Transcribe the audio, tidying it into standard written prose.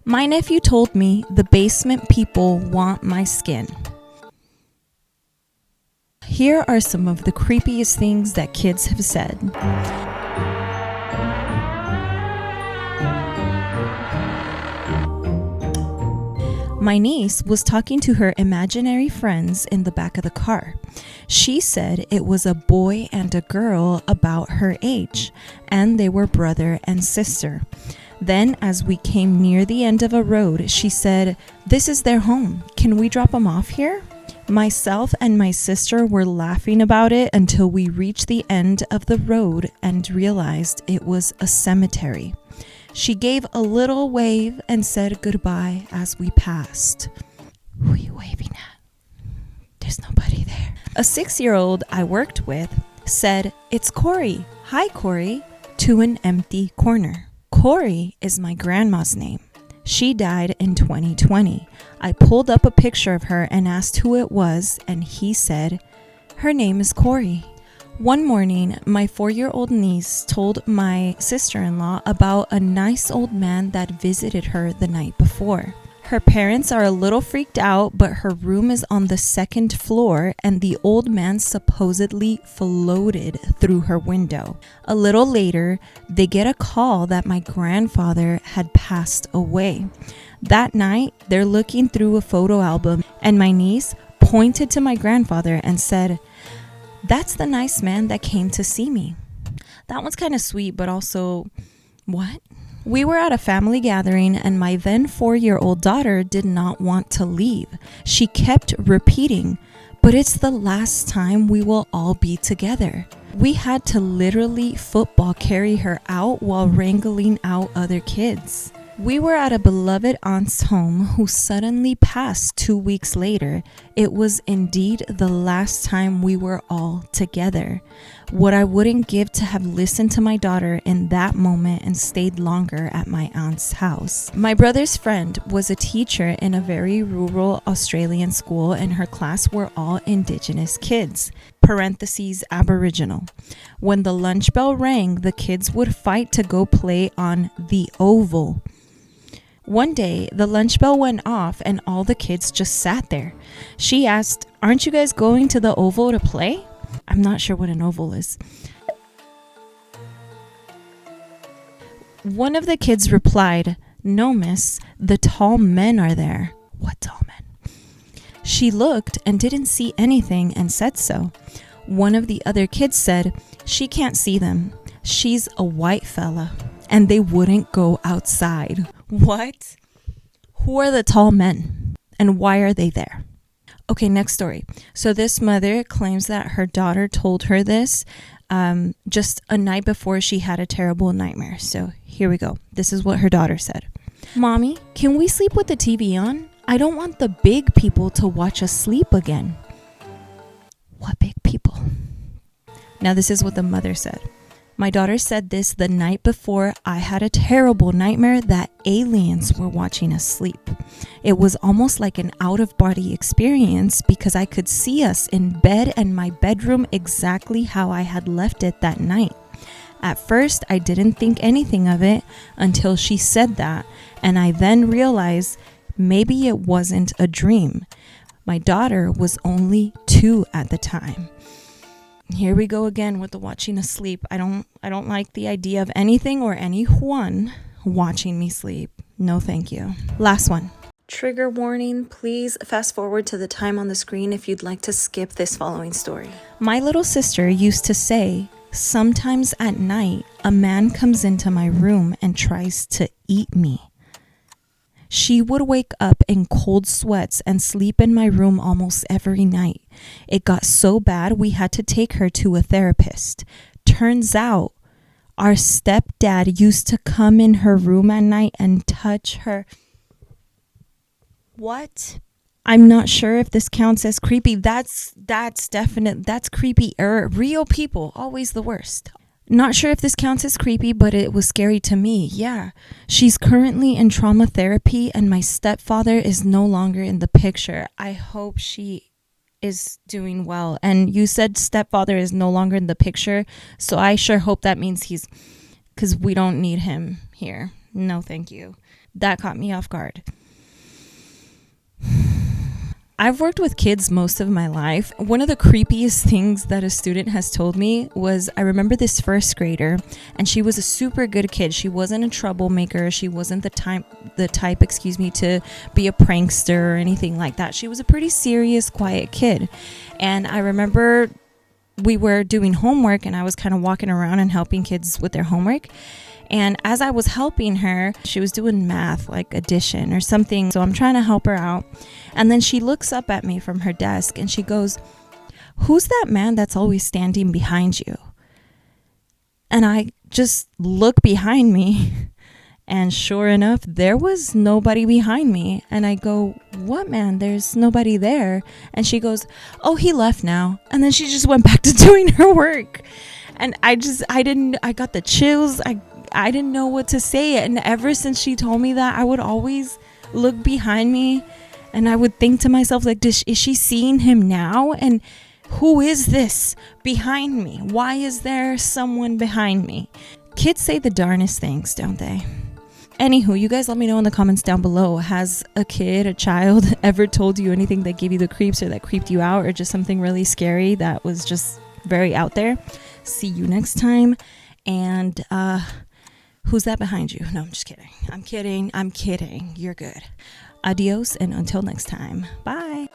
My nephew told me the basement people want my skin. Here are some of the creepiest things that kids have said. My niece was talking to her imaginary friends in the back of the car. She said it was a boy and a girl about her age, and they were brother and sister. Then, as we came near the end of a road, she said, "This is their home. Can we drop them off here?" Myself and my sister were laughing about it until we reached the end of the road and realized it was a cemetery. She gave a little wave and said goodbye as we passed. Who are you waving at? There's nobody there. A 6-year-old I worked with said, "It's Corey. Hi, Corey," to an empty corner. Corey is my grandma's name. She died in 2020. I pulled up a picture of her and asked who it was, and he said, "Her name is Corey." One morning, my 4-year-old niece told my sister-in-law about a nice old man that visited her the night before. Her parents are a little freaked out, but her room is on the 2nd floor and the old man supposedly floated through her window. A little later, they get a call that my grandfather had passed away. That night, they're looking through a photo album and my niece pointed to my grandfather and said, "That's the nice man that came to see me." That one's kind of sweet, but also, what? We were at a family gathering and my then 4-year-old daughter did not want to leave. She kept repeating, "But it's the last time we will all be together." We had to literally football carry her out while wrangling out other kids. We were at a beloved aunt's home who suddenly passed 2 weeks later. It was indeed the last time we were all together. What I wouldn't give to have listened to my daughter in that moment and stayed longer at my aunt's house. My brother's friend was a teacher in a very rural Australian school and her class were all Indigenous kids. Parentheses, Aboriginal. When the lunch bell rang, the kids would fight to go play on the oval. One day, the lunch bell went off and all the kids just sat there. She asked, "Aren't you guys going to the oval to play?" I'm not sure what an oval is. One of the kids replied, "No, miss, the tall men are there." What tall men? She looked and didn't see anything and said so. One of the other kids said, "She can't see them. She's a white fella." And they wouldn't go outside. What? Who are the tall men? And why are they there? Okay, next story. So this mother claims that her daughter told her this just a night before she had a terrible nightmare. So here we go. This is what her daughter said. "Mommy, can we sleep with the TV on? I don't want the big people to watch us sleep again." What big people? Now this is what the mother said. "My daughter said this the night before I had a terrible nightmare that aliens were watching us sleep. It was almost like an out-of-body experience because I could see us in bed and my bedroom exactly how I had left it that night. At first, I didn't think anything of it until she said that, and I then realized maybe it wasn't a dream. My daughter was only 2 at the time." Here we go again with the watching us sleep. I don't like the idea of anything or anyone watching me sleep. No, thank you. Last one. Trigger warning, please fast forward to the time on the screen if you'd like to skip this following story. My little sister used to say, "Sometimes at night, a man comes into my room and tries to eat me." She would wake up in cold sweats and sleep in my room almost every night. It got so bad we had to take her to a therapist. Turns out, our stepdad used to come in her room at night and touch her. What? I'm not sure if this counts as creepy. That's creepy. Real people, always the worst. Not sure if this counts as creepy, but it was scary to me. Yeah. She's currently in trauma therapy and my stepfather is no longer in the picture. I hope she is doing well. And you said stepfather is no longer in the picture, so I sure hope that means because we don't need him here. No, thank you. That caught me off guard. I've worked with kids most of my life. One of the creepiest things that a student has told me was, I remember this first grader, and she was a super good kid. She wasn't a troublemaker. She wasn't the type, to be a prankster or anything like that. She was a pretty serious, quiet kid. And I remember we were doing homework, and I was kind of walking around and helping kids with their homework. And as I was helping her, she was doing math, like addition or something. So I'm trying to help her out. And then she looks up at me from her desk and she goes, "Who's that man that's always standing behind you?" And I just look behind me. And sure enough, there was nobody behind me. And I go, "What man? There's nobody there." And she goes, "Oh, he left now." And then she just went back to doing her work. And I got the chills. I didn't know what to say. And ever since she told me that, I would always look behind me and I would think to myself, like, is she seeing him now? And who is this behind me? Why is there someone behind me? Kids say the darnest things, don't they? Anywho, you guys let me know in the comments down below. Has a kid, a child, ever told you anything that gave you the creeps or that creeped you out, or just something really scary that was just very out there? See you next time. And who's that behind you? No, I'm just kidding. I'm kidding. You're good. Adios, and until next time. Bye.